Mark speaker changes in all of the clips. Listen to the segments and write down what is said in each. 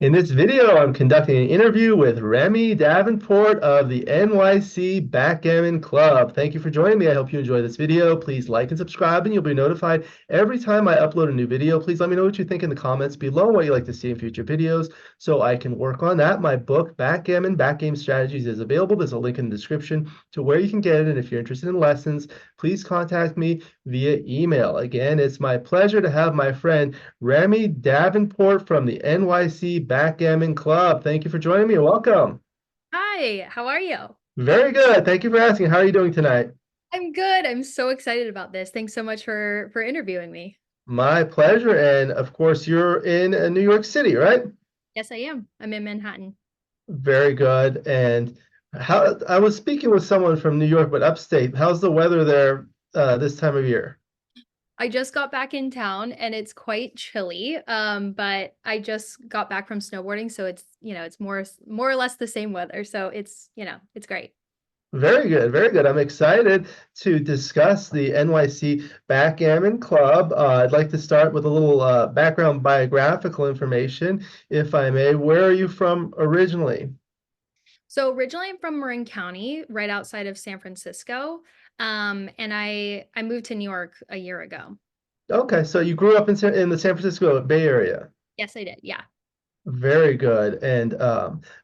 Speaker 1: In this video, I'm conducting an interview with Remy Davenport of the NYC Backgammon Club. Thank you for joining me. I hope you enjoy this video. Please like and subscribe, and you'll be notified every time I upload a new video. Please let me know what you think in the comments below, what you'd like to see in future videos, so I can work on that. My book, Backgammon, Backgame Strategies, is available. There's a link in the description to where you can get it. And if you're interested in lessons, please contact me via email. Again, it's my pleasure to have my friend Remy Davenport from the NYC Backgammon Club. Thank you for joining me and welcome.
Speaker 2: Hi, how are you?
Speaker 1: Very good. Thank you for asking. How are you doing tonight?
Speaker 2: I'm good. I'm so excited about this. Thanks so much for interviewing me.
Speaker 1: My pleasure. And of course, you're in New York City, right?
Speaker 2: Yes, I am. I'm in Manhattan.
Speaker 1: Very good. And how I was speaking with someone from New York, but upstate. How's the weather there this time of year?
Speaker 2: I just got back in town and it's quite chilly. But I just got back from snowboarding, so it's more or less the same weather. So it's great.
Speaker 1: Very good, very good. I'm excited to discuss the NYC Backgammon Club. I'd like to start with a little background biographical information, if I may. Where are you from originally?
Speaker 2: So originally I'm from Marin County, right outside of San Francisco. And I moved to New York a year ago.
Speaker 1: Okay, so you grew up in the San Francisco Bay Area.
Speaker 2: Yes, I did. Yeah.
Speaker 1: Very good. And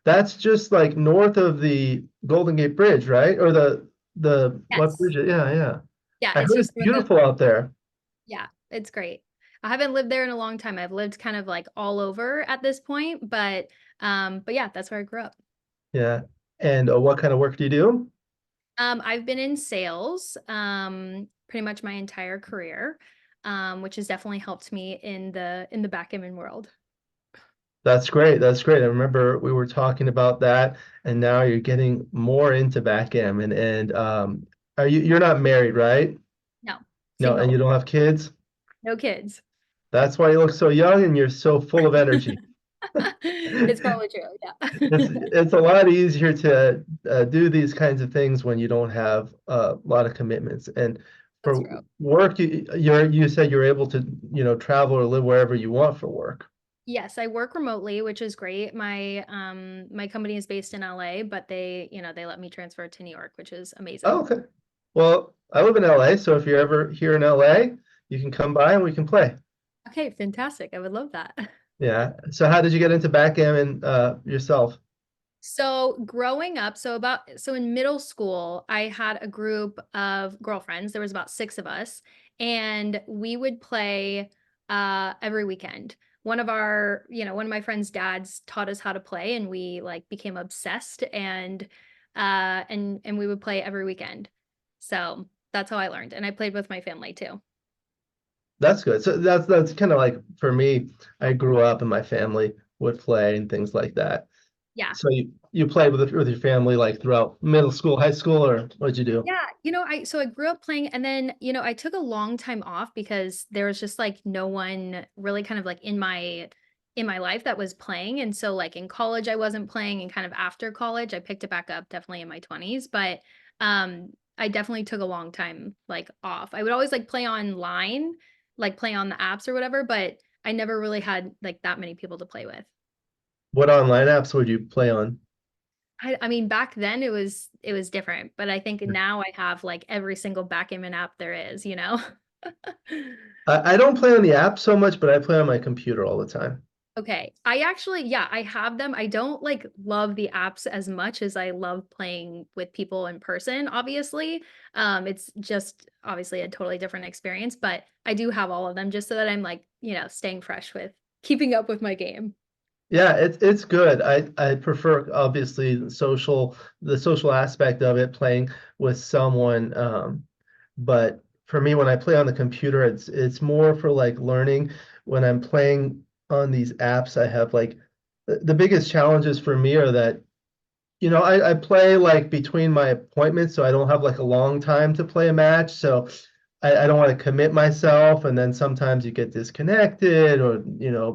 Speaker 1: that's just like north of the Golden Gate Bridge, right? Or the what
Speaker 2: Yes.
Speaker 1: bridge? Yeah, yeah.
Speaker 2: Yeah,
Speaker 1: I
Speaker 2: it's
Speaker 1: heard it's
Speaker 2: just north of.
Speaker 1: beautiful out there.
Speaker 2: Yeah, it's great. I haven't lived there in a long time. I've lived kind of like all over at this point, but yeah, that's where I grew up.
Speaker 1: Yeah. And what kind of work do you do?
Speaker 2: I've been in sales pretty much my entire career, which has definitely helped me in the backgammon world.
Speaker 1: That's great. That's great. I remember we were talking about that, and now you're getting more into backgammon. And you're not married, right?
Speaker 2: No,
Speaker 1: No, and you
Speaker 2: single,
Speaker 1: don't have kids.
Speaker 2: no kids.
Speaker 1: That's why you look so young and you're so full of energy.
Speaker 2: It's probably true. Yeah.
Speaker 1: It's a lot easier to do these kinds of things when you don't have a lot of commitments. And
Speaker 2: That's
Speaker 1: for
Speaker 2: true.
Speaker 1: work, you said you're able to, travel or live wherever you want for work.
Speaker 2: Yes, I work remotely, which is great. My company is based in LA, but they let me transfer to New York, which is
Speaker 1: Oh,
Speaker 2: amazing.
Speaker 1: okay. Well, I live in LA, so if you're ever here in LA, you can come by and we can play.
Speaker 2: Okay, fantastic. I would love that.
Speaker 1: Yeah. So how did you get into backgammon yourself?
Speaker 2: So growing up, so in middle school, I had a group of girlfriends. There was about six of us, and we would play every weekend. One of my friends' dads taught us how to play, and we like became obsessed and we would play every weekend. So that's how I learned. And I played with my family too.
Speaker 1: That's good. So that's kind of like for me, I grew up and my family would play and things like that.
Speaker 2: Yeah.
Speaker 1: So you played with your family like throughout middle school, high school, or what'd you do?
Speaker 2: Yeah, I grew up playing and then, I took a long time off because there was just like no one really kind of like in my life that was playing. And so like in college I wasn't playing and kind of after college I picked it back up definitely in my 20s, but I definitely took a long time like off. I would always like play online, like play on the apps or whatever, but I never really had like that many people to play with.
Speaker 1: What online apps would you play on?
Speaker 2: I mean, back then it was different, but I think now I have like every single backgammon app there is.
Speaker 1: I don't play on the app so much, but I play on my computer all the time.
Speaker 2: Okay. Yeah, I have them. I don't like love the apps as much as I love playing with people in person, obviously. It's just obviously a totally different experience, but I do have all of them just so that I'm like, staying fresh with keeping up with my game.
Speaker 1: Yeah, it's good. I prefer obviously the social aspect of it, playing with someone. But for me, when I play on the computer, it's more for like learning. When I'm playing on these apps, I have like the biggest challenges for me are that I play like between my appointments, so I don't have like a long time to play a match. So I don't want to commit myself, and then sometimes you get disconnected, or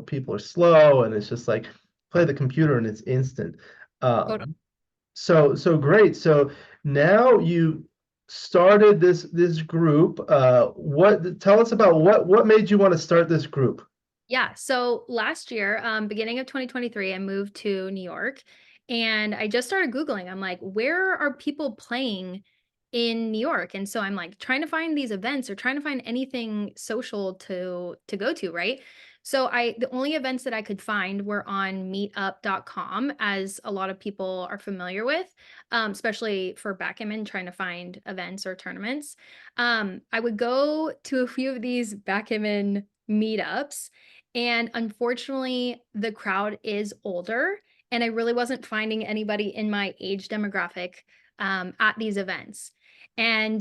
Speaker 1: people are slow, and it's just like play the computer and it's instant.
Speaker 2: Totally.
Speaker 1: So great. So now you started this group. What tell us about what made you want to start this group?
Speaker 2: Yeah. So last year, beginning of 2023, I moved to New York and I just started Googling. I'm like, where are people playing in New York? And so I'm like trying to find these events or trying to find anything social to go to, right? So the only events that I could find were on meetup.com, as a lot of people are familiar with, especially for backgammon, trying to find events or tournaments. I would go to a few of these backgammon meetups, and unfortunately, the crowd is older, and I really wasn't finding anybody in my age demographic at these events. And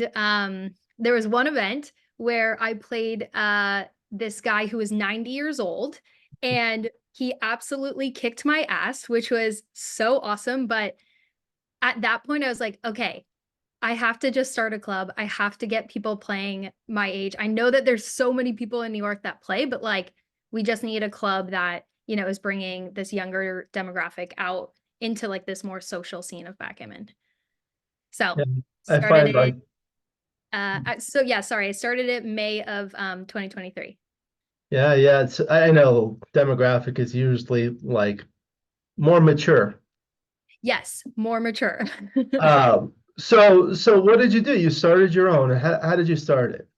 Speaker 2: there was one event where I played this guy who was 90 years old, and he absolutely kicked my ass, which was so awesome. But at that point, I was like, okay, I have to just start a club. I have to get people playing my age. I know that there's so many people in New York that play, but like we just need a club that, is bringing this younger demographic out into like this more social scene of backgammon. So
Speaker 1: Yeah, I
Speaker 2: started
Speaker 1: find
Speaker 2: it.
Speaker 1: like,
Speaker 2: So yeah, sorry. I started it May of 2023.
Speaker 1: yeah, yeah, I know demographic is usually like more mature.
Speaker 2: Yes, more mature.
Speaker 1: So what did you do? You started your own. How did you start it?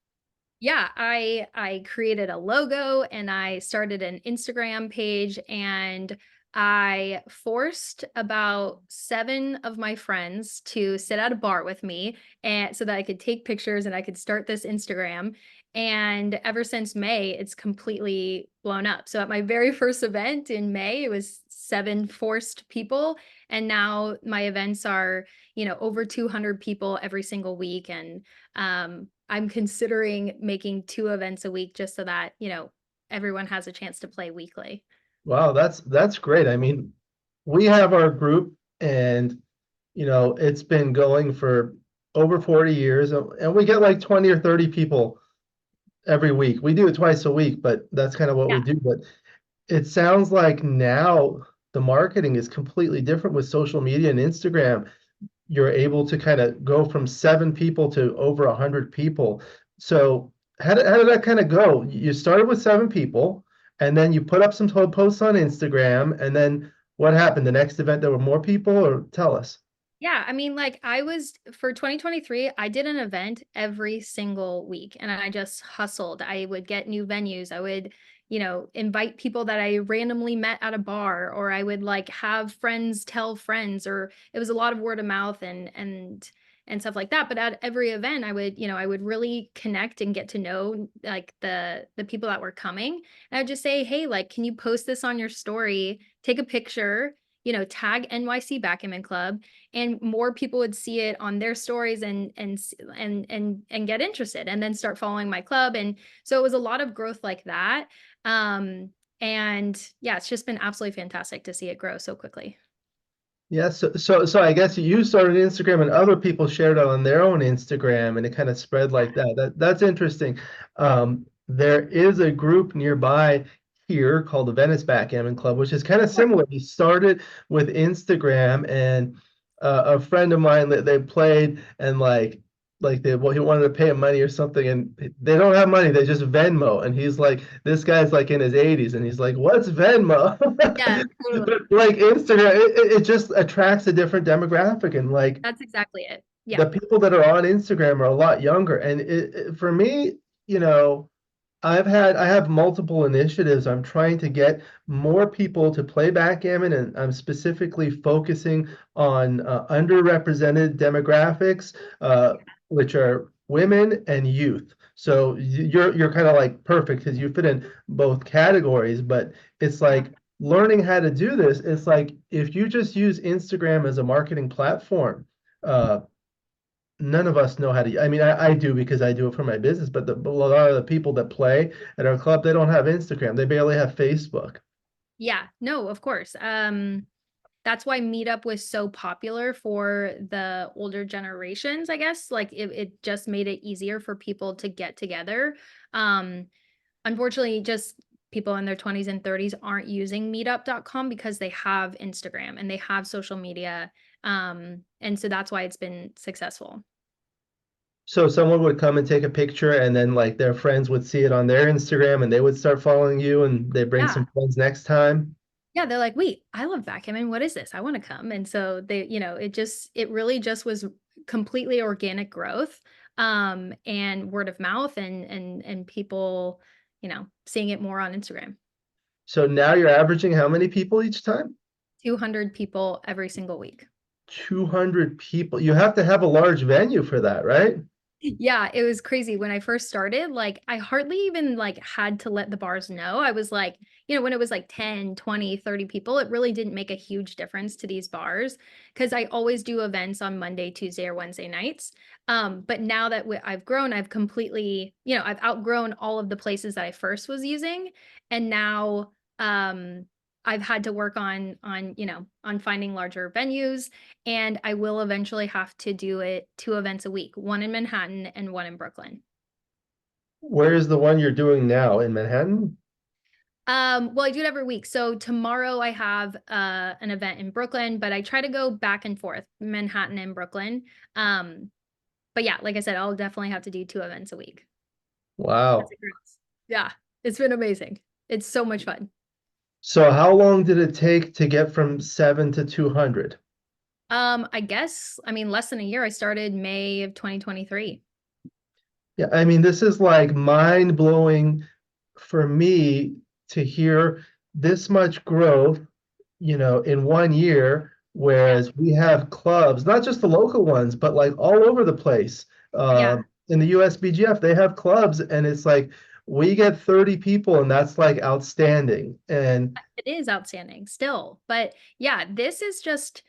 Speaker 2: Yeah, I created a logo and I started an Instagram page, and I forced about 7 of my friends to sit at a bar with me, and so that I could take pictures and I could start this Instagram. And ever since May, it's completely blown up. So at my very first event in May, it was 7 forced people, and now my events are, over 200 people every single week. And I'm considering making 2 events a week just so that, everyone has a chance to play weekly.
Speaker 1: Wow, that's great. I mean, we have our group and it's been going for over 40 years and we get like 20 or 30 people every week. We do it twice a week, but that's kind of what we
Speaker 2: Yeah.
Speaker 1: do. But it sounds like now the marketing is completely different with social media and Instagram. You're able to kind of go from 7 people to over 100 people. So how did that kind of go? You started with 7 people, and then you put up some posts on Instagram, and then what happened? The next event, there were more people, or tell us.
Speaker 2: Yeah, I mean, like I was for 2023, I did an event every single week and I just hustled. I would get new venues. I would, invite people that I randomly met at a bar, or I would like have friends tell friends, or it was a lot of word of mouth and stuff like that. But at every event, I would really connect and get to know like the people that were coming. And I would just say, "Hey, like can you post this on your story? Take a picture, tag NYC Backgammon Club," and more people would see it on their stories and get interested and then start following my club. And so it was a lot of growth like that. And yeah, it's just been absolutely fantastic to see it grow so quickly.
Speaker 1: Yeah, so I guess you started Instagram and other people shared it on their own Instagram and it kind of spread like that. That's interesting. There is a group nearby here called the Venice Backgammon Club, which is kind of similar. He started with Instagram and a friend of mine that they played and he wanted to pay him money or something and they don't have money, they just Venmo. And he's like, this guy's like in his 80s and he's like, what's Venmo?
Speaker 2: Yeah, totally.
Speaker 1: But like Instagram, it just attracts a different demographic, and like
Speaker 2: That's exactly it. Yeah.
Speaker 1: the people that are on Instagram are a lot younger. And for me, you know, I have multiple initiatives. I'm trying to get more people to play backgammon, and I'm specifically focusing on underrepresented demographics, which are women and youth. So you're kind of like perfect because you fit in both categories, but it's like learning how to do this. It's like if you just use Instagram as a marketing platform, uh, none of us know how to. I mean, I do because I do it for my business, but a lot of the people that play at our club, they don't have Instagram. They barely have Facebook.
Speaker 2: Yeah, no, of course. That's why Meetup was so popular for the older generations, I guess. Like it just made it easier for people to get together. Um, Unfortunately, just people in their 20s and 30s aren't using meetup.com because they have Instagram and they have social media. And so that's why it's been successful.
Speaker 1: So someone would come and take a picture and then like their friends would see it on their Instagram and they would start following you and they bring
Speaker 2: Yeah.
Speaker 1: some friends next time.
Speaker 2: Yeah, they're like, wait, I love backgammon. What is this? I want to come. And so they, it really just was completely organic growth, and word of mouth and people, seeing it more on Instagram.
Speaker 1: So now you're averaging how many people each time?
Speaker 2: 200 people every single week.
Speaker 1: 200 people. You have to have a large venue for that, right?
Speaker 2: Yeah, it was crazy when I first started. Like, I hardly even like had to let the bars know. I was like, when it was like 10, 20, 30 people, it really didn't make a huge difference to these bars because I always do events on Monday, Tuesday, or Wednesday nights. But now that I've grown, I've completely, I've outgrown all of the places that I first was using. And now I've had to work on finding larger venues, and I will eventually have to do it 2 events a week, one in Manhattan and one in Brooklyn.
Speaker 1: Where is the one you're doing now in Manhattan?
Speaker 2: Well, I do it every week. So tomorrow I have an event in Brooklyn, but I try to go back and forth, Manhattan and Brooklyn. Um, but yeah, like I said, I'll definitely have to do 2 events a week as
Speaker 1: Wow.
Speaker 2: it grows. Yeah, it's been amazing. It's so much fun.
Speaker 1: So how long did it take to get from 7 to 200?
Speaker 2: I guess, I mean, less than a year. I started May of 2023.
Speaker 1: Yeah, I mean, this is like mind blowing for me to hear this much growth, in 1 year,
Speaker 2: Yeah.
Speaker 1: whereas we have clubs, not just the local ones, but like all over the place.
Speaker 2: Yeah.
Speaker 1: In the USBGF, they have clubs, and it's like we get 30 people, and that's like outstanding. And
Speaker 2: It is outstanding still. But yeah, this is just,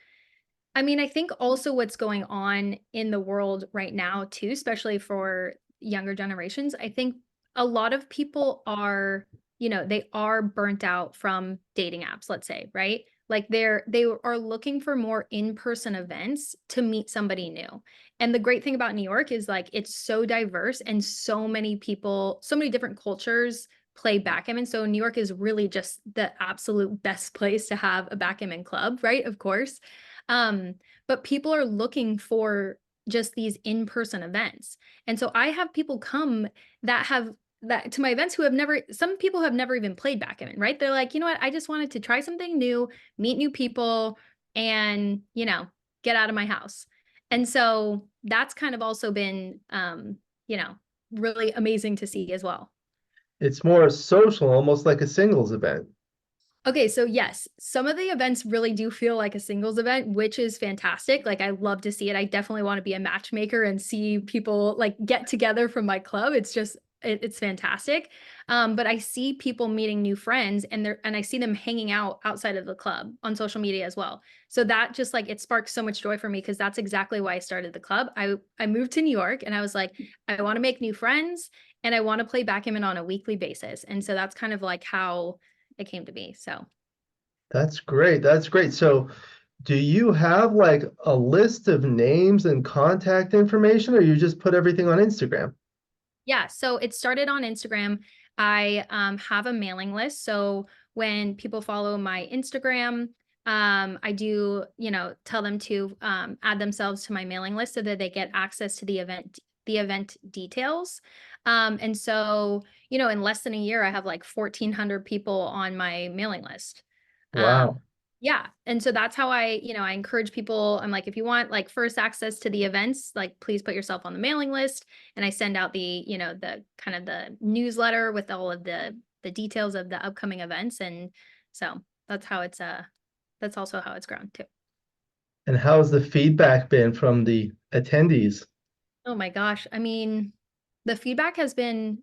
Speaker 2: I mean, I think also what's going on in the world right now, too, especially for younger generations, I think a lot of people are, they are burnt out from dating apps, let's say, right? Like they are looking for more in-person events to meet somebody new. And the great thing about New York is like it's so diverse and so many people, so many different cultures play backgammon. So New York is really just the absolute best place to have a backgammon club, right? Of course. Um, but people are looking for just these in-person events. And so I have people come that have that to my events who have never, some people have never even played backgammon, right? They're like, you know what, I just wanted to try something new, meet new people, and get out of my house. And so that's kind of also been you know, really amazing to see as well.
Speaker 1: it's more social, almost like a singles event.
Speaker 2: Okay, so yes, some of the events really do feel like a singles event, which is fantastic. Like I love to see it. I definitely want to be a matchmaker and see people like get together from my club. It's just it's fantastic. But I see people meeting new friends and I see them hanging out outside of the club on social media as well. So that just like it sparks so much joy for me because that's exactly why I started the club. I moved to New York and I was like, I want to make new friends and I want to play backgammon on a weekly basis. And so that's kind of like how it came to be. So
Speaker 1: That's great. That's great. So, do you have like a list of names and contact information, or you just put everything on Instagram?
Speaker 2: yeah, so it started on Instagram. I have a mailing list. So when people follow my Instagram, I do, tell them to add themselves to my mailing list so that they get access to the event details. And so, in less than a year, I have like 1,400 people on my mailing list. Um,
Speaker 1: Wow.
Speaker 2: yeah. And so that's how I encourage people. I'm like, if you want like first access to the events, like please put yourself on the mailing list. And I send out the kind of the newsletter with all of the details of the upcoming events. And so that's also how it's grown too.
Speaker 1: And how's the feedback been from the attendees?
Speaker 2: Oh my gosh. I mean, the feedback has been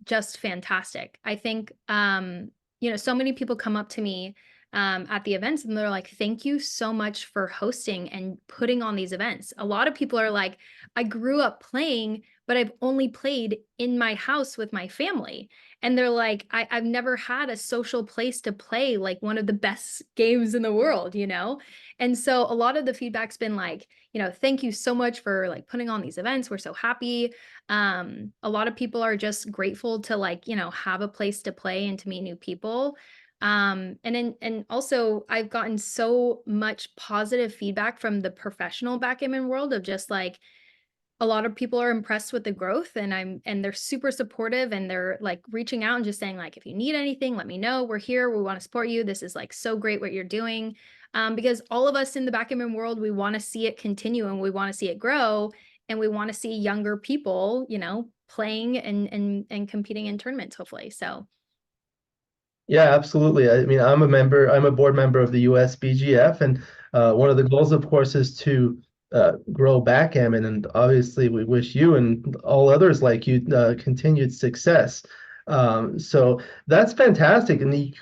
Speaker 2: just fantastic. I think so many people come up to me at the events and they're like, thank you so much for hosting and putting on these events. A lot of people are like, I grew up playing, but I've only played in my house with my family. And they're like, I've never had a social place to play like one of the best games in the world. And so a lot of the feedback's been like, thank you so much for like putting on these events. We're so happy. A lot of people are just grateful to like, have a place to play and to meet new people. And also I've gotten so much positive feedback from the professional backgammon world of just like a lot of people are impressed with the growth, and they're super supportive, and they're like reaching out and just saying like, if you need anything, let me know. We're here. We want to support you. This is like so great what you're doing. Because all of us in the backgammon world, we want to see it continue and we want to see it grow, and we want to see younger people, playing and competing in tournaments, hopefully. So
Speaker 1: Yeah, absolutely. I mean, I'm a board member of the US BGF, and one of the goals, of course, is to grow backgammon. And obviously, we wish you and all others like you continued success. So that's fantastic. And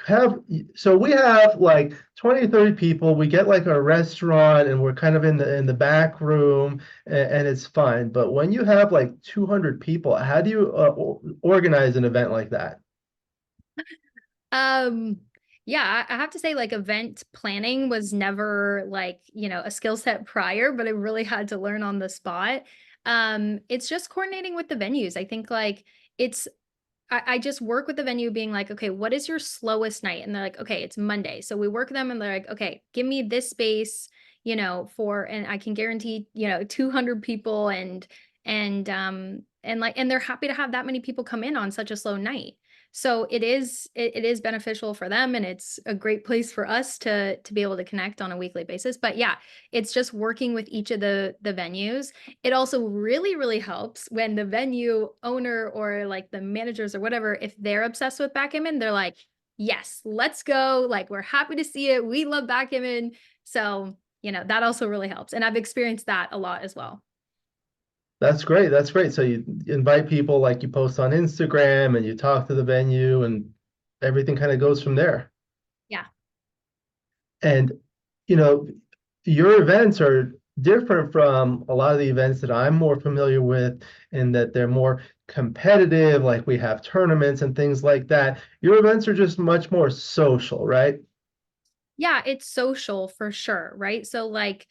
Speaker 1: so we have like 20 or 30 people. We get like a restaurant, and we're kind of in the back room, and it's fine. But when you have like 200 people, how do you organize an event like that?
Speaker 2: Um, yeah, I have to say, like, event planning was never like, a skill set prior, but I really had to learn on the spot. It's just coordinating with the venues. I think like it's I just work with the venue being like, okay, what is your slowest night? And they're like, okay, it's Monday. So we work them and they're like, okay, give me this space, and I can guarantee, 200 people and they're happy to have that many people come in on such a slow night. So it is beneficial for them, and it's a great place for us to be able to connect on a weekly basis. But yeah, it's just working with each of the venues. It also really, really helps when the venue owner or like the managers or whatever, if they're obsessed with backgammon, they're like, yes, let's go. Like, we're happy to see it. We love backgammon. So, that also really helps. And I've experienced that a lot as well.
Speaker 1: That's great. That's great. So you invite people, like you post on Instagram, and you talk to the venue, and everything kind of goes from there.
Speaker 2: Yeah.
Speaker 1: And, you know, your events are different from a lot of the events that I'm more familiar with, in that they're more competitive, like we have tournaments and things like that. Your events are just much more social, right?
Speaker 2: Yeah, it's social for sure, right? So like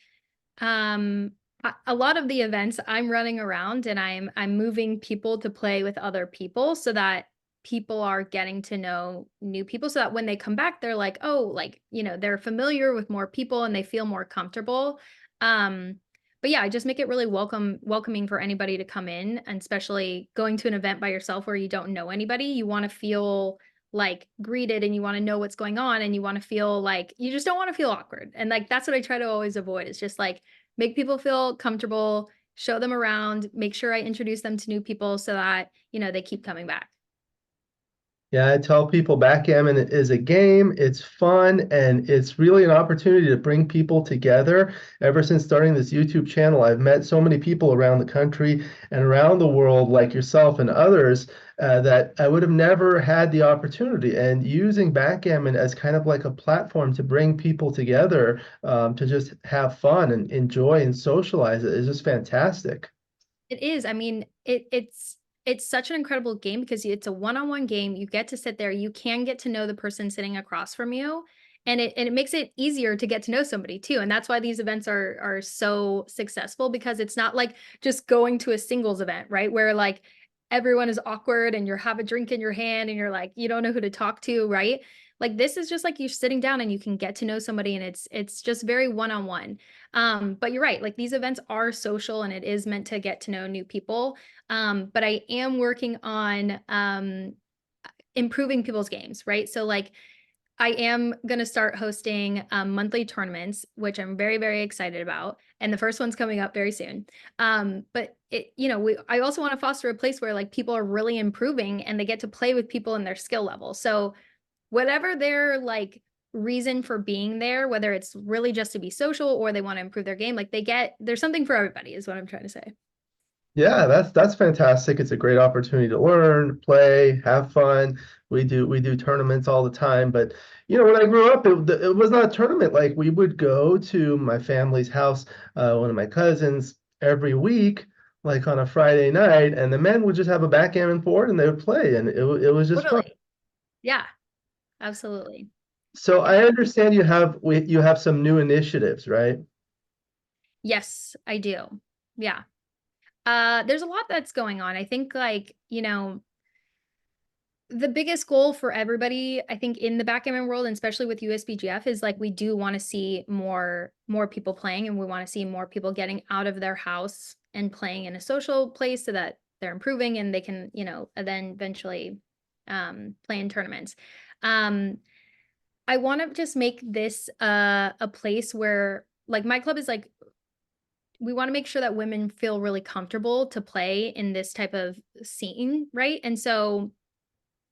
Speaker 2: a lot of the events I'm running around and I'm moving people to play with other people so that people are getting to know new people so that when they come back they're like, oh, like, they're familiar with more people and they feel more comfortable. Um but yeah, I just make it really welcoming for anybody to come in, and especially going to an event by yourself where you don't know anybody. You want to feel like greeted, and you want to know what's going on, and you want to feel like you just don't want to feel awkward. And like that's what I try to always avoid. It's just like make people feel comfortable, show them around, make sure I introduce them to new people so that, they keep coming back.
Speaker 1: Yeah, I tell people backgammon is a game, it's fun, and it's really an opportunity to bring people together. Ever since starting this YouTube channel, I've met so many people around the country and around the world, like yourself and others, that I would have never had the opportunity. And using backgammon as kind of like a platform to bring people together, to just have fun and enjoy and socialize it is just fantastic.
Speaker 2: It is. I mean, it's such an incredible game because it's a one-on-one game. You get to sit there, you can get to know the person sitting across from you. And it makes it easier to get to know somebody too. And that's why these events are so successful, because it's not like just going to a singles event, right? Where like everyone is awkward and you have a drink in your hand and you're like, you don't know who to talk to, right? Like this is just like you're sitting down and you can get to know somebody, and it's just very one-on-one. But you're right, like these events are social and it is meant to get to know new people. But I am working on improving people's games, right? So like I am going to start hosting monthly tournaments, which I'm very, very excited about. And the first one's coming up very soon. But I also want to foster a place where like people are really improving and they get to play with people in their skill level. So whatever their like reason for being there, whether it's really just to be social or they want to improve their game, like there's something for everybody is what I'm trying to say.
Speaker 1: Yeah, that's fantastic. It's a great opportunity to learn, play, have fun. We do tournaments all the time, but when I grew up, it was not a tournament. Like we would go to my family's house, one of my cousins, every week, like on a Friday night, and the men would just have a backgammon board and they would play, and it was just fun.
Speaker 2: Totally. Yeah, absolutely.
Speaker 1: So I understand you have some new initiatives, right?
Speaker 2: Yes, I do. Yeah. There's a lot that's going on. I think like, the biggest goal for everybody, I think, in the backgammon world, and especially with USBGF, is like we do want to see more people playing, and we want to see more people getting out of their house and playing in a social place so that they're improving and they can, then eventually play in tournaments. I want to just make this a place where, like, my club is like, we want to make sure that women feel really comfortable to play in this type of scene, right? And so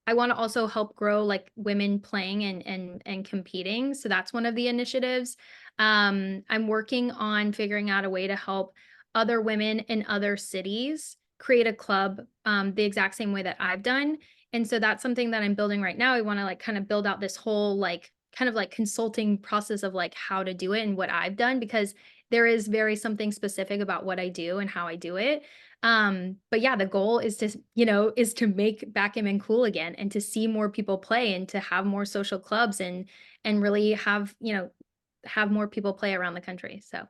Speaker 2: I want to also help grow like women playing and competing. So that's one of the initiatives. I'm working on figuring out a way to help other women in other cities create a club the exact same way that I've done. And so that's something that I'm building right now. I want to like kind of build out this whole like kind of like consulting process of like how to do it and what I've done, because there is very something specific about what I do and how I do it. But yeah, the goal is to, is to make backgammon cool again and to see more people play and to have more social clubs and really have, have more people play around the country. So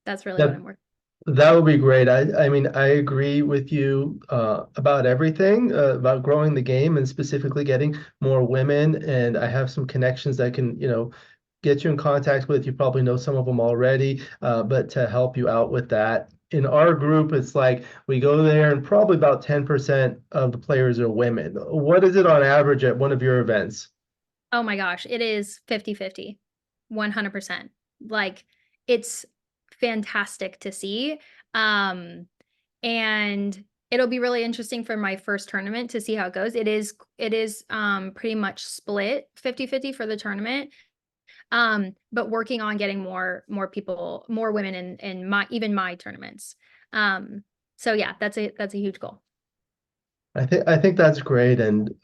Speaker 2: that's really what
Speaker 1: That
Speaker 2: I'm working.
Speaker 1: that would be great. I mean, I agree with you about everything about growing the game and specifically getting more women. And I have some connections that can, get you in contact with. You probably know some of them already, but to help you out with that. In our group, it's like we go there and probably about 10% of the players are women. What is it on average at one of your events?
Speaker 2: Oh my gosh, it is 50-50, 100%. Like it's fantastic to see. Um, and it'll be really interesting for my first tournament to see how it goes. It is pretty much split 50-50 for the tournament. But working on getting more people, more women in my even my tournaments. So yeah, that's a huge goal.
Speaker 1: I think that's great. And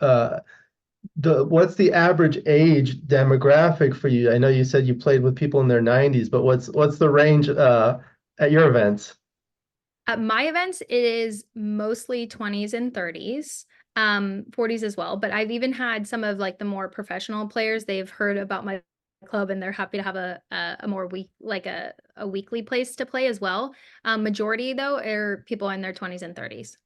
Speaker 1: the what's the average age demographic for you? I know you said you played with people in their 90s, but what's the range at your events?
Speaker 2: At my events, it is mostly 20s and 30s, 40s as well. But I've even had some of like the more professional players, they've heard about my club and they're happy to have a more week like a weekly place to play as well. Majority though are people in their 20s and 30s.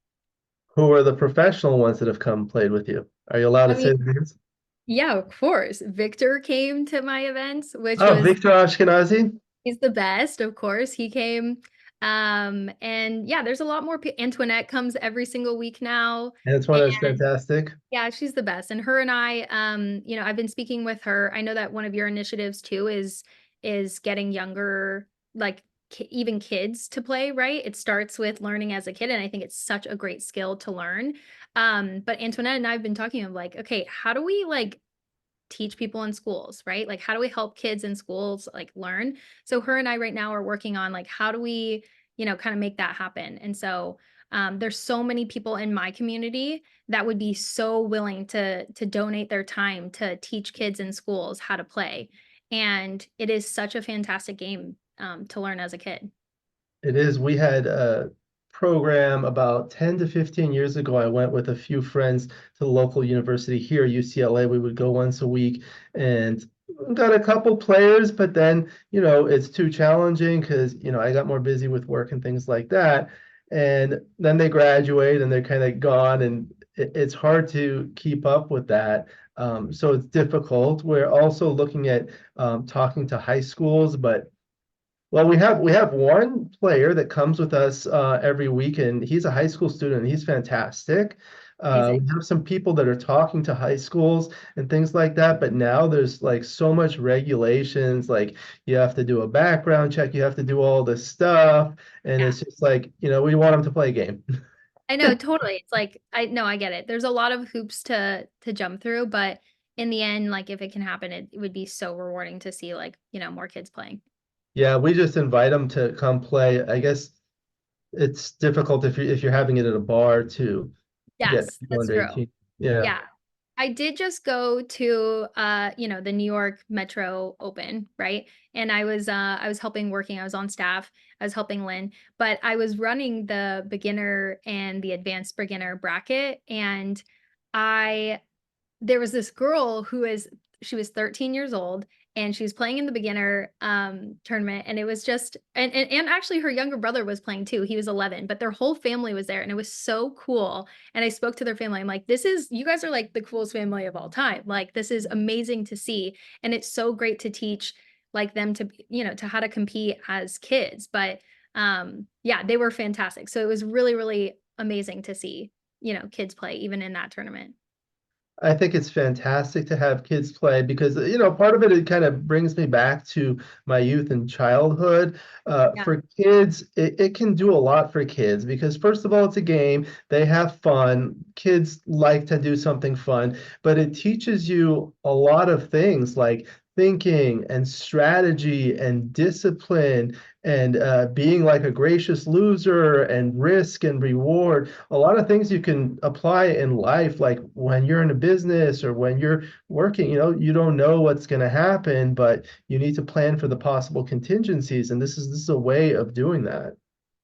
Speaker 1: Who are the professional ones that have come played with you? Are you allowed to
Speaker 2: I mean,
Speaker 1: say the names?
Speaker 2: yeah, of course. Victor came to my events, which
Speaker 1: Oh,
Speaker 2: was
Speaker 1: Victor Ashkenazi.
Speaker 2: he's the best, of course. He came. And yeah, there's a lot more. Antoinette comes every single week now.
Speaker 1: Antoine
Speaker 2: And
Speaker 1: is fantastic.
Speaker 2: yeah, she's the best. And her and I, I've been speaking with her. I know that one of your initiatives too is getting younger, like even kids to play, right? It starts with learning as a kid, and I think it's such a great skill to learn. But Antoinette and I have been talking of like, okay, how do we like teach people in schools, right? Like how do we help kids in schools like learn? So her and I right now are working on like how do we, kind of make that happen. And so there's so many people in my community that would be so willing to donate their time to teach kids in schools how to play. And it is such a fantastic game to learn as a kid.
Speaker 1: It is. We had a program about 10 to 15 years ago. I went with a few friends to the local university here, UCLA. We would go once a week and got a couple players, but then, it's too challenging because, I got more busy with work and things like that. And then they graduate and they're kind of gone, and it's hard to keep up with that. So it's difficult. We're also looking at talking to high schools, but well, we have one player that comes with us every week, and he's a high school student, and he's fantastic.
Speaker 2: Amazing.
Speaker 1: We have some people that are talking to high schools and things like that, but now there's like so much regulations, like you have to do a background check, you have to do all this stuff, and
Speaker 2: Yeah.
Speaker 1: it's just like, we want them to play a game.
Speaker 2: I know, totally. It's like I know I get it. There's a lot of hoops to jump through, but in the end, like if it can happen, it would be so rewarding to see like, more kids playing.
Speaker 1: Yeah, we just invite them to come play. I guess it's difficult if you're having it at a bar to get
Speaker 2: Yes,
Speaker 1: people
Speaker 2: that's
Speaker 1: under
Speaker 2: true.
Speaker 1: 18. Yeah.
Speaker 2: Yeah. I did just go to the New York Metro Open, right? And I was helping working, I was on staff, I was helping Lynn, but I was running the beginner and the advanced beginner bracket. And I there was this girl she was 13 years old and she was playing in the beginner tournament, and it was just and actually her younger brother was playing too. He was 11, but their whole family was there and it was so cool. And I spoke to their family. I'm like, you guys are like the coolest family of all time. Like this is amazing to see, and it's so great to teach like them to to how to compete as kids. But Yeah, they were fantastic. So it was really, really amazing to see, kids play even in that tournament.
Speaker 1: I think it's fantastic to have kids play because, part of it, it kind of brings me back to my youth and childhood.
Speaker 2: Yeah.
Speaker 1: For kids, it can do a lot for kids because, first of all, it's a game. They have fun. Kids like to do something fun, but it teaches you a lot of things like thinking and strategy and discipline and being like a gracious loser and risk and reward. A lot of things you can apply in life, like when you're in a business or when you're working, you don't know what's going to happen, but you need to plan for the possible contingencies. And this is a way of doing that.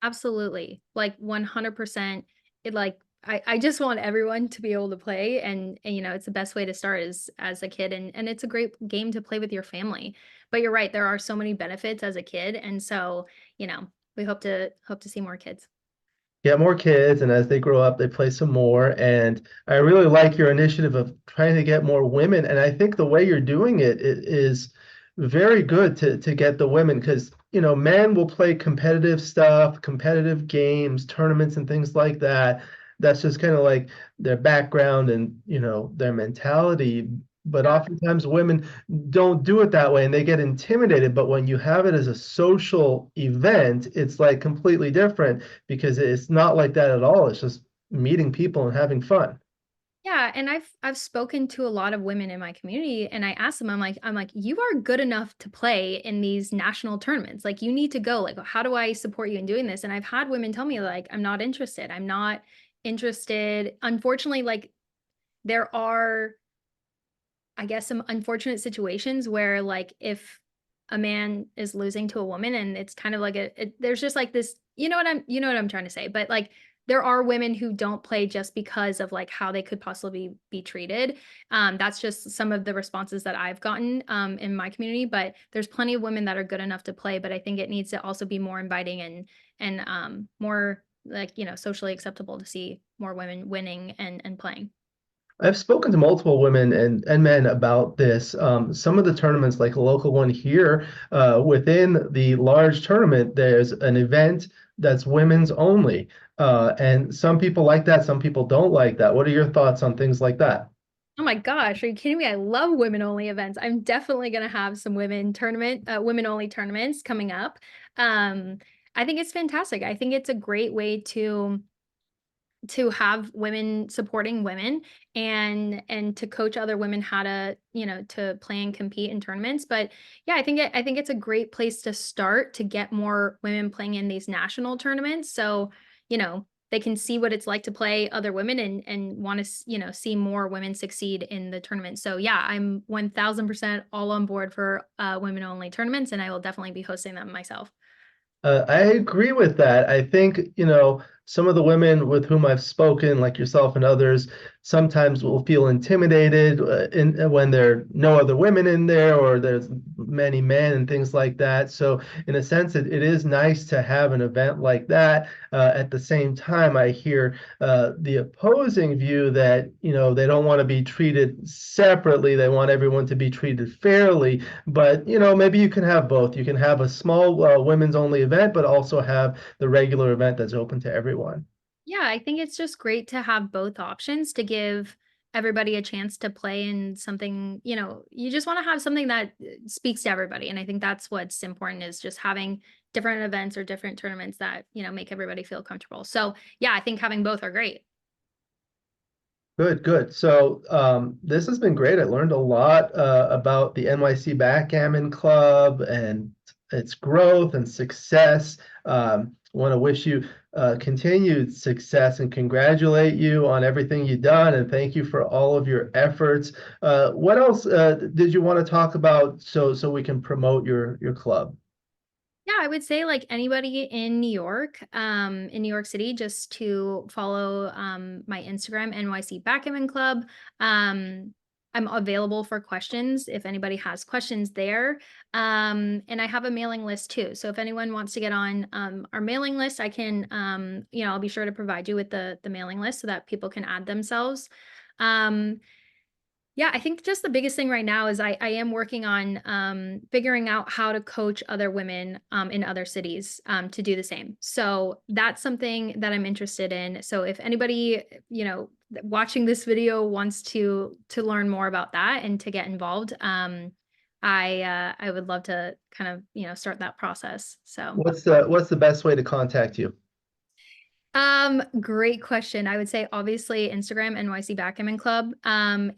Speaker 2: Absolutely. Like 100%. It like I just want everyone to be able to play and it's the best way to start is as a kid and it's a great game to play with your family. But you're right, there are so many benefits as a kid and so, we hope to see more kids.
Speaker 1: Get more kids, and as they grow up, they play some more. And I really like your initiative of trying to get more women. And I think the way you're doing it is very good to get the women because men will play competitive stuff, competitive games, tournaments, and things like that. That's just kind of like their background and their mentality. But
Speaker 2: Yeah.
Speaker 1: oftentimes women don't do it that way and they get intimidated. But when you have it as a social event, it's like completely different because it's not like that at all. It's just meeting people and having fun.
Speaker 2: Yeah, and I've spoken to a lot of women in my community and I asked them, I'm like, you are good enough to play in these national tournaments. Like you need to go. Like, how do I support you in doing this? And I've had women tell me like, I'm not interested. I'm not interested. Unfortunately, like there are, I guess, some unfortunate situations where like if a man is losing to a woman and it's kind of like there's just like this, you know what I'm trying to say, but like there are women who don't play just because of like how they could possibly be treated. That's just some of the responses that I've gotten in my community, but there's plenty of women that are good enough to play, but I think it needs to also be more inviting and more like, socially acceptable to see more women winning and playing.
Speaker 1: I've spoken to multiple women and men about this. Some of the tournaments, like a local one here, within the large tournament, there's an event that's women's only. And some people like that, some people don't like that. What are your thoughts on things like that?
Speaker 2: Oh my gosh, are you kidding me? I love women only events. I'm definitely gonna have some women only tournaments coming up. Um, I think it's fantastic. I think it's a great way to have women supporting women and to coach other women how to to play and compete in tournaments. But yeah, I think it's a great place to start to get more women playing in these national tournaments so they can see what it's like to play other women and want to see more women succeed in the tournament. So yeah, I'm 1000% all on board for women only tournaments and I will definitely be hosting them myself.
Speaker 1: I agree with that. I think, some of the women with whom I've spoken, like yourself and others, sometimes will feel intimidated when there are no other women in there or there's many men and things like that. So, in a sense, it is nice to have an event like that. At the same time, I hear the opposing view that, they don't want to be treated separately. They want everyone to be treated fairly. But maybe you can have both. You can have a small women's only event, but also have the regular event that's open to everyone.
Speaker 2: Yeah, I think it's just great to have both options to give everybody a chance to play in something, you just want to have something that speaks to everybody. And I think that's what's important is just having different events or different tournaments that, make everybody feel comfortable. So yeah, I think having both are great.
Speaker 1: Good, good. So this has been great. I learned a lot about the NYC Backgammon Club and its growth and success. Want to wish you continued success and congratulate you on everything you've done and thank you for all of your efforts. What else did you want to talk about so we can promote your club?
Speaker 2: Yeah, I would say like anybody in New York City, just to follow my Instagram, NYC Backgammon Club. I'm available for questions if anybody has questions there. And I have a mailing list too. So if anyone wants to get on our mailing list, I can I'll be sure to provide you with the mailing list so that people can add themselves. Um, Yeah, I think just the biggest thing right now is I am working on figuring out how to coach other women in other cities to do the same. So that's something that I'm interested in. So if anybody, watching this video wants to learn more about that and to get involved, I would love to kind of, start that process. So
Speaker 1: What's the best way to contact you?
Speaker 2: great question. I would say obviously Instagram, NYC Backgammon Club.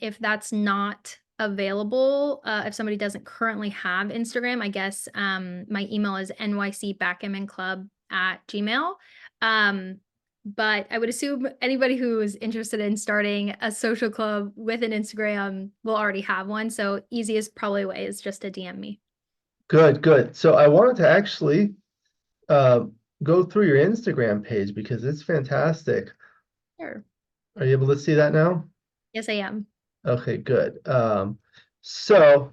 Speaker 2: If that's not available, if somebody doesn't currently have Instagram, I guess my email is nycbackgammonclub at Gmail. But I would assume anybody who is interested in starting a social club with an Instagram will already have one. So easiest probably way is just to DM me.
Speaker 1: Good, good. So I wanted to actually uh, go through your Instagram page because it's fantastic.
Speaker 2: Sure.
Speaker 1: Are you able to see that now?
Speaker 2: Yes, I am.
Speaker 1: Okay, good. So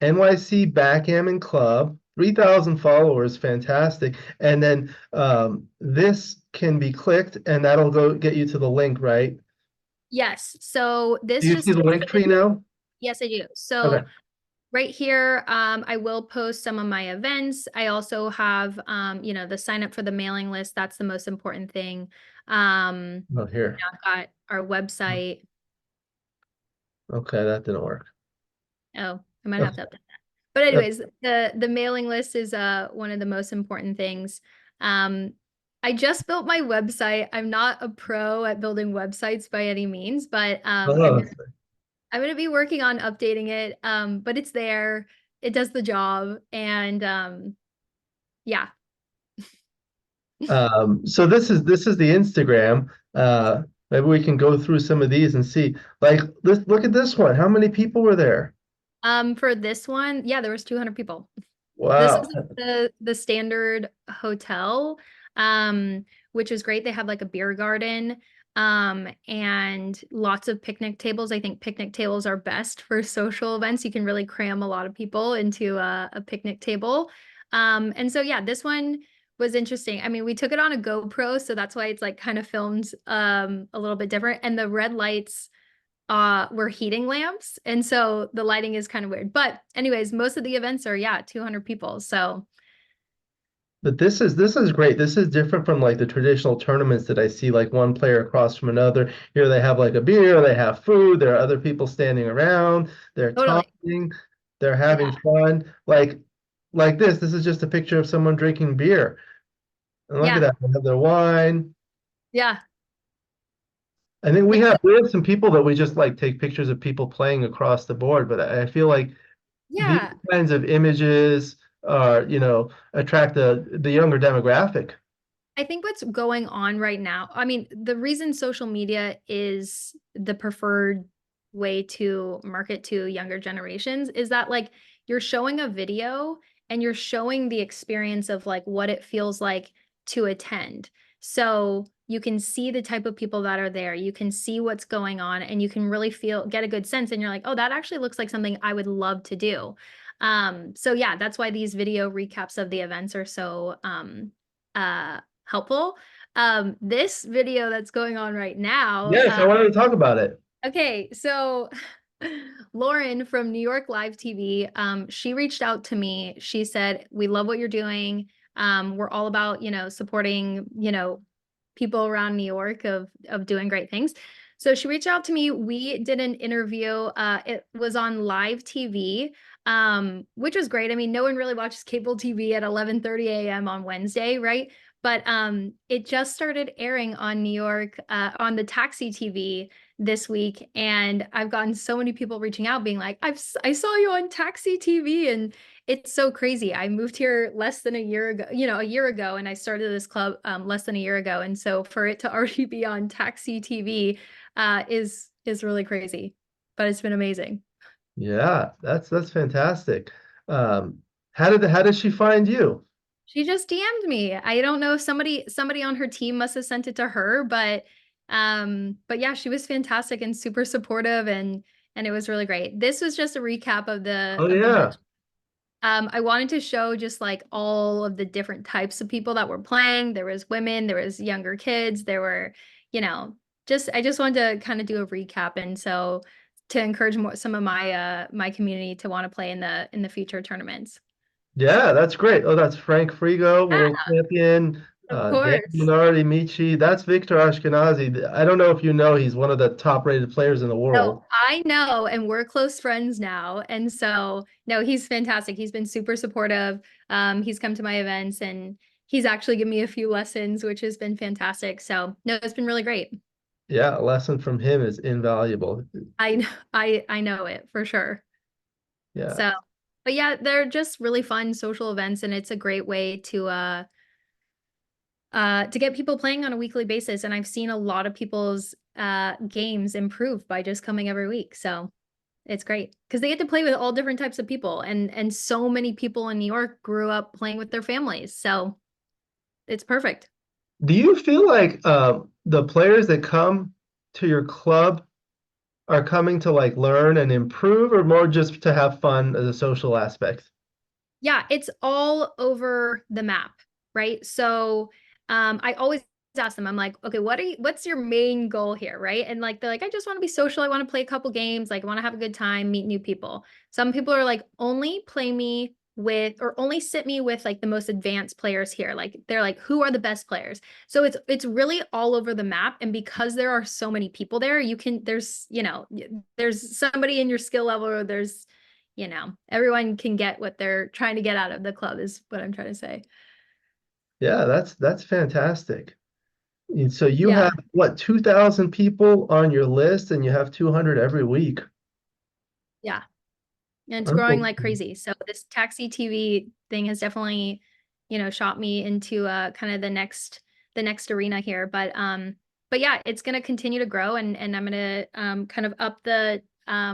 Speaker 1: NYC Backgammon Club, 3,000 followers, fantastic. And then this can be clicked and that'll go get you to the link, right?
Speaker 2: Yes. So
Speaker 1: Do
Speaker 2: this
Speaker 1: you see
Speaker 2: just
Speaker 1: the link tree now?
Speaker 2: yes, I do.
Speaker 1: Okay.
Speaker 2: So right here, I will post some of my events. I also have, the sign up for the mailing list. That's the most important thing.
Speaker 1: Oh, here.
Speaker 2: I've got our website.
Speaker 1: Okay, that didn't work.
Speaker 2: Oh, I might have
Speaker 1: Oh,
Speaker 2: to update that. But
Speaker 1: that-
Speaker 2: anyways, the mailing list is one of the most important things. Um, I just built my website. I'm not a pro at building websites by any means, but
Speaker 1: oh,
Speaker 2: I'm gonna be working on updating it. But it's there. It does the job, and yeah.
Speaker 1: so this is the Instagram. Maybe we can go through some of these and see. Like, look at this one. How many people were there?
Speaker 2: For this one, yeah, there was 200 people. This
Speaker 1: Wow.
Speaker 2: is the standard hotel, which is great. They have like a beer garden, and lots of picnic tables. I think picnic tables are best for social events. You can really cram a lot of people into a picnic table. And so yeah, this one was interesting. I mean, we took it on a GoPro, so that's why it's like kind of filmed a little bit different. And the red lights were heating lamps, and so the lighting is kind of weird. But anyways, most of the events are, yeah, 200 people. So
Speaker 1: But this is great. This is different from like the traditional tournaments that I see, like one player across from another. Here they have like a beer, they have food, there are other people standing around, they're
Speaker 2: totally.
Speaker 1: talking, they're having
Speaker 2: Yeah.
Speaker 1: fun. Like this is just a picture of someone drinking beer. And look at
Speaker 2: Yeah.
Speaker 1: that. They have their wine.
Speaker 2: Yeah.
Speaker 1: I think we
Speaker 2: Yeah.
Speaker 1: have we have some people that we just like take pictures of people playing across the board, but I feel like these
Speaker 2: Yeah.
Speaker 1: kinds of images are, attract the younger demographic.
Speaker 2: I think what's going on right now, I mean, the reason social media is the preferred way to market to younger generations is that like you're showing a video and you're showing the experience of like what it feels like to attend. So you can see the type of people that are there. You can see what's going on and you can really get a good sense and you're like, "Oh, that actually looks like something I would love to do." So yeah, that's why these video recaps of the events are so helpful. This video that's going on right now,
Speaker 1: Yes, I wanted to talk about it.
Speaker 2: okay, so Lauren from New York Live TV, she reached out to me. She said, "We love what you're doing. We're all about, supporting, people around New York of doing great things." So she reached out to me. We did an interview. It was on live TV, which was great. I mean, no one really watches cable TV at 11:30 a.m. on Wednesday, right? But it just started airing on New York on the Taxi TV this week, and I've gotten so many people reaching out being like, I saw you on Taxi TV, and it's so crazy. I moved here less than a year ago, a year ago, and I started this club less than a year ago, and so for it to already be on Taxi TV is really crazy, but it's been amazing.
Speaker 1: Yeah, that's fantastic. Um, how did she find you?
Speaker 2: She just DM'd me. I don't know if somebody on her team must have sent it to her, but yeah, she was fantastic and super supportive, and it was really great. This was just a recap of
Speaker 1: Oh
Speaker 2: the
Speaker 1: yeah.
Speaker 2: match. I wanted to show just like all of the different types of people that were playing. There was women, there was younger kids, there were, you know, just I just wanted to kind of do a recap. And so encourage more some of my my community to want to play in the future tournaments.
Speaker 1: Yeah, that's great. Oh, that's Frank Frigo,
Speaker 2: Yeah,
Speaker 1: world champion.
Speaker 2: of
Speaker 1: Dan
Speaker 2: course.
Speaker 1: Gennady, Michi. That's Victor Ashkenazi. I don't know if you know, he's one of the top-rated players in the
Speaker 2: No,
Speaker 1: world.
Speaker 2: I know, and we're close friends now. And so, no, he's fantastic. He's been super supportive. He's come to my events and he's actually given me a few lessons, which has been fantastic. So, no, it's been really great.
Speaker 1: Yeah, a lesson from him is invaluable.
Speaker 2: I know it for sure.
Speaker 1: Yeah.
Speaker 2: So, but yeah, they're just really fun social events, and it's a great way to get people playing on a weekly basis. And I've seen a lot of people's games improve by just coming every week. So it's great because they get to play with all different types of people, and so many people in New York grew up playing with their families. So it's perfect.
Speaker 1: Do you feel like the players that come to your club are coming to like learn and improve, or more just to have fun as a social aspect?
Speaker 2: Yeah, it's all over the map, right? So I always ask them, I'm like, okay, what's your main goal here, right? And like they're like, I just want to be social, I want to play a couple games, like I want to have a good time, meet new people. Some people are like, only play me with or only sit me with like the most advanced players here. Like they're like, who are the best players? So it's really all over the map. And because there are so many people there, there's, there's somebody in your skill level, or there's everyone can get what they're trying to get out of the club is what I'm trying to say.
Speaker 1: Yeah, that's fantastic. And so you
Speaker 2: Yeah.
Speaker 1: have what, 2,000 people on your list, and you have 200 every week.
Speaker 2: Yeah. And it's growing like
Speaker 1: Unbelievable.
Speaker 2: crazy. So this taxi TV thing has definitely, shot me into kind of the next arena here. But yeah, it's gonna continue to grow, and I'm gonna kind of up the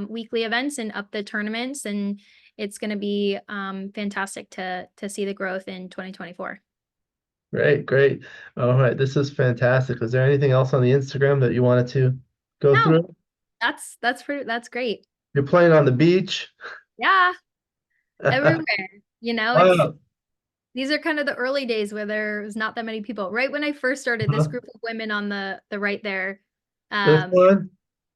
Speaker 2: weekly events and up the tournaments, and it's gonna be fantastic to see the growth in 2024.
Speaker 1: Great, great. All right, this is fantastic. Was there anything else on the Instagram that you wanted to go
Speaker 2: No,
Speaker 1: through?
Speaker 2: that's great.
Speaker 1: You're playing on the beach.
Speaker 2: Yeah, everywhere. It's
Speaker 1: Oh,
Speaker 2: these are kind of the early days where there's not that many people. Right when I first started, this group of women on the right there.
Speaker 1: this
Speaker 2: Um,
Speaker 1: one,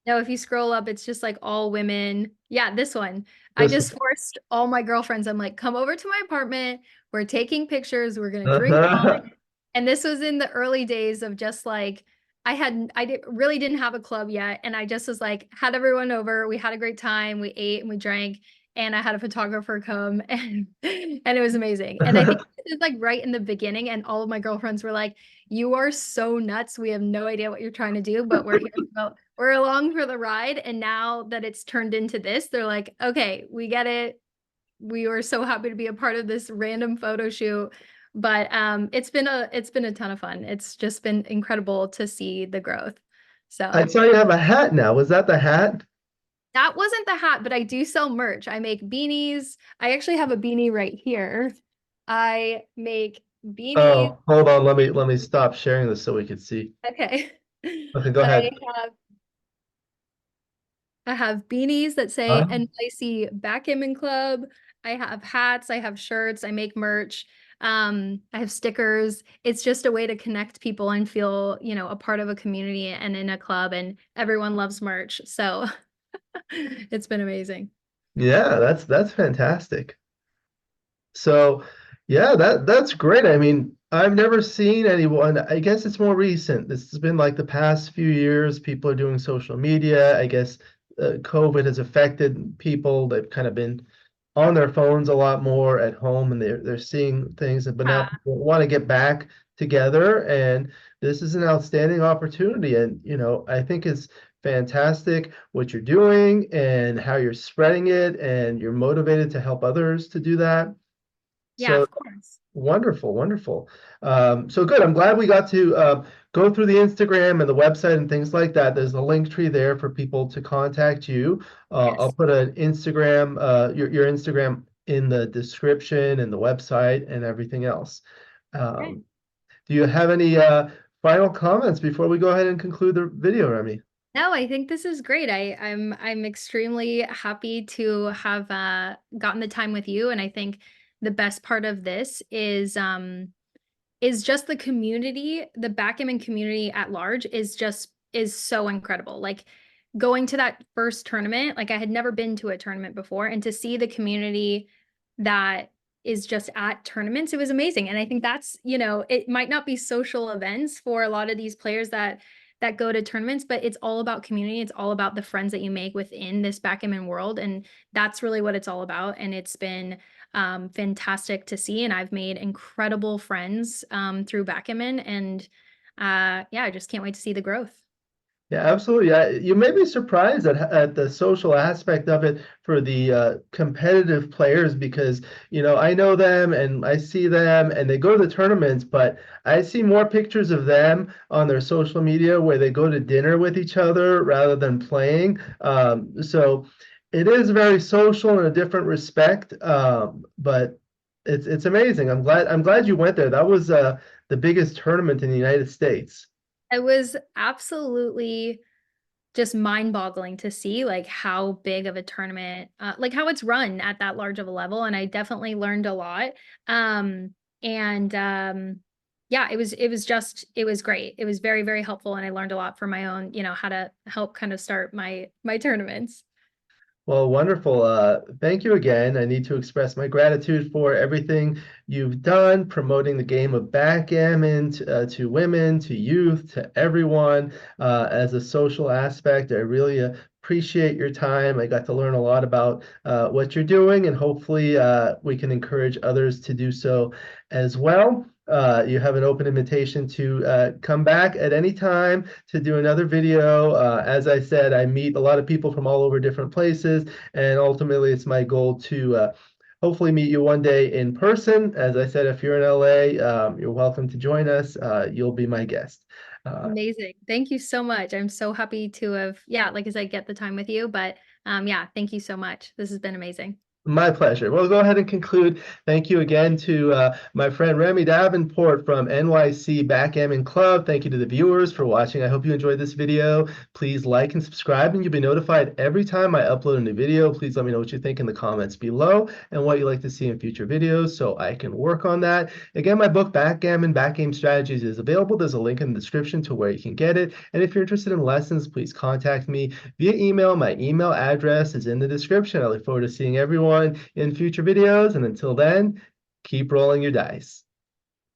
Speaker 2: no, if you scroll up, it's just like all women. Yeah, this one. I
Speaker 1: this
Speaker 2: just forced all my girlfriends. I'm like, come over to my apartment. We're taking pictures. We're gonna drink
Speaker 1: one.
Speaker 2: wine. And this was in the early days of just like really didn't have a club yet, and I just was like had everyone over. We had a great time. We ate and we drank, and I had a photographer come, and it was amazing. And I think it was like right in the beginning, and all of my girlfriends were like, "You are so nuts. We have no idea what you're trying to do, but we're along for the ride." And now that it's turned into this, they're like, okay, we get it. We were so happy to be a part of this random photo shoot. But it's been a ton of fun. It's just been incredible to see the growth.
Speaker 1: I
Speaker 2: So
Speaker 1: saw you have a hat now. Was that the hat?
Speaker 2: that wasn't the hat, but I do sell merch. I make beanies. I actually have a beanie right here. I make beanies.
Speaker 1: Oh, hold on. Let me stop sharing this so we can see.
Speaker 2: Okay.
Speaker 1: Okay, go
Speaker 2: I
Speaker 1: ahead.
Speaker 2: have I have beanies that say
Speaker 1: Huh?
Speaker 2: NYC Backgammon Club. I have hats, I have shirts, I make merch. I have stickers. It's just a way to connect people and feel, a part of a community and in a club, and everyone loves merch. So it's been amazing.
Speaker 1: Yeah, that's fantastic. So, yeah, that's great. I mean, I've never seen anyone. I guess it's more recent. This has been like the past few years. People are doing social media. I guess COVID has affected people. They've kind of been on their phones a lot more at home, and they're seeing things. But now
Speaker 2: Yeah.
Speaker 1: people want to get back together, and this is an outstanding opportunity. And I think it's fantastic what you're doing and how you're spreading it, and you're motivated to help others to do that.
Speaker 2: Yeah,
Speaker 1: So
Speaker 2: of course.
Speaker 1: wonderful, wonderful. So good. I'm glad we got to go through the Instagram and the website and things like that. There's a link tree there for people to contact you. I'll
Speaker 2: Yes.
Speaker 1: put an Instagram, your Instagram in the description and the website and everything else.
Speaker 2: Okay.
Speaker 1: Um, do you have any final comments before we go ahead and conclude the video, Remy?
Speaker 2: No, I think this is great. I'm extremely happy to have gotten the time with you. And I think the best part of this is just the community, the backgammon community at large is so incredible. Like going to that first tournament, like I had never been to a tournament before, and to see the community that is just at tournaments, it was amazing. And I think that's, it might not be social events for a lot of these players that go to tournaments, but it's all about community. It's all about the friends that you make within this backgammon world. And that's really what it's all about. And it's been fantastic to see. And I've made incredible friends through backgammon. And yeah, I just can't wait to see the growth.
Speaker 1: Yeah, absolutely. You may be surprised at the social aspect of it for the competitive players because, I know them and I see them and they go to the tournaments, but I see more pictures of them on their social media where they go to dinner with each other rather than playing. So it is very social in a different respect, but it's amazing. I'm glad you went there. That was the biggest tournament in the United States.
Speaker 2: It was absolutely just mind-boggling to see like how big of a tournament, like how it's run at that large of a level. And I definitely learned a lot. And yeah, it was great. It was very, very helpful. And I learned a lot for my own, how to help kind of start my tournaments.
Speaker 1: Well, wonderful. Thank you again. I need to express my gratitude for everything you've done, promoting the game of backgammon to women, to youth, to everyone as a social aspect. I really appreciate your time. I got to learn a lot about what you're doing, and hopefully we can encourage others to do so as well. You have an open invitation to come back at any time to do another video. As I said, I meet a lot of people from all over different places, and ultimately it's my goal to hopefully meet you one day in person. As I said, if you're in LA, you're welcome to join us. You'll be my guest.
Speaker 2: Amazing. Thank you so much. I'm so happy to have, yeah, like I said, get the time with you. But yeah, thank you so much. This has been amazing.
Speaker 1: My pleasure. We'll go ahead and conclude. Thank you again to my friend Remy Davenport from NYC Backgammon Club. Thank you to the viewers for watching. I hope you enjoyed this video. Please like and subscribe, and you'll be notified every time I upload a new video. Please let me know what you think in the comments below and what you'd like to see in future videos so I can work on that. Again, my book, Backgammon, Backgame Strategies, is available. There's a link in the description to where you can get it. And if you're interested in lessons, please contact me via email. My email address is in the description. I look forward to seeing everyone in future videos. And until then, keep rolling your dice.